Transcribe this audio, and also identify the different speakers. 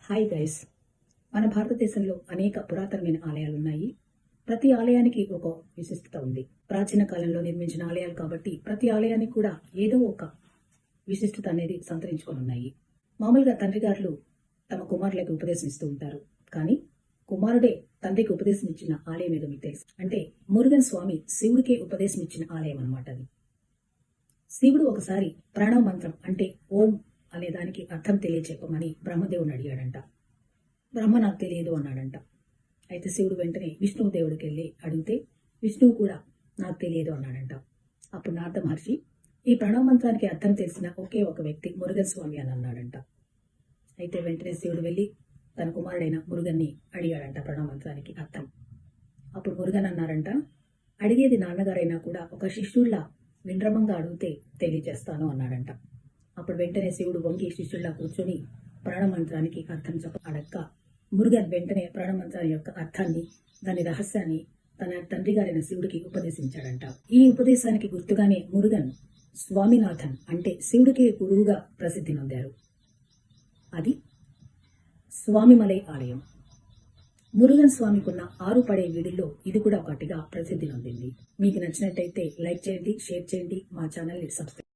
Speaker 1: Hi guys. మన భారతదేశంలో అనేక పురాతనమైన ఆలయాలు ఉన్నాయి. ప్రతి ఆలయానికి ఒక విశిష్టత ఉంది. ప్రాచీన కాలంలో నిర్మించిన ఆలయాలు కాబట్టి ప్రతి ఆలయానికి కూడా ఏదో ఒక విశిష్టత అనేది సంతరించుకొని ఉన్నాయి. మామూలుగా తండ్రి గారులు తమ కుమారులకు ఉపదేశం ఇస్తూ ఉంటారు. కానీ కుమారుడే తండ్రికి ఉపదేశం ఇచ్చిన ఆలయం ఏదో మీకు తెలుసు. అంటే మురుగన్ స్వామి శివుడికే ఉపదేశం ఇచ్చిన ఆలయం అన్నమాట అది. శివుడు ఒకసారి ప్రణవ మంత్రం అంటే ఓం అనే దానికి అర్థం తెలియచెప్పమని బ్రహ్మదేవుని అడిగాడంట. బ్రహ్మ నాకు తెలియదు అన్నాడంట. అయితే శివుడు వెంటనే విష్ణువు దేవుడికి వెళ్ళి అడిగితే విష్ణువు కూడా నాకు తెలియదు అన్నాడంట. అప్పుడు నారద మహర్షి ఈ ప్రణవ మంత్రానికి అర్థం తెలిసిన ఒకే ఒక వ్యక్తి మురుగన్ స్వామి అని అన్నాడంట. అయితే వెంటనే శివుడు వెళ్ళి తన కుమారుడైన మురుగన్ని అడిగాడంట ప్రణవ మంత్రానికి అర్థం. అప్పుడు మురుగన్ అన్నారంట, అడిగేది నాన్నగారైనా కూడా ఒక శిష్యుల్లా విండ్రమంగా అడిగితే తెలియజేస్తాను అన్నాడంట. అప్పుడు వెంటనే శివుడు వంగి శిష్యుల్లా కూర్చొని ప్రాణమంత్రానికి అర్థం అడక్క మురుగన్ వెంటనే ప్రాణమంత్రాన్ని యొక్క అర్థాన్ని, దాని రహస్యాన్ని తన తండ్రి గారైన శివుడికి ఉపదేశించాడంట. ఈ ఉపదేశానికి గుర్తుగానే మురుగన్ స్వామినాథన్ అంటే శివుడికి గురువుగా ప్రసిద్ధి నొందారు. అది స్వామిమలై ఆలయం. మురుగన్ స్వామికున్న 6 పడే వీధుల్లో ఇది కూడా ఒకటిగా ప్రసిద్ధి నొందింది. మీకు నచ్చినట్టయితే లైక్ చేయండి, షేర్ చేయండి, మా ఛానల్ని సబ్స్క్రైబ్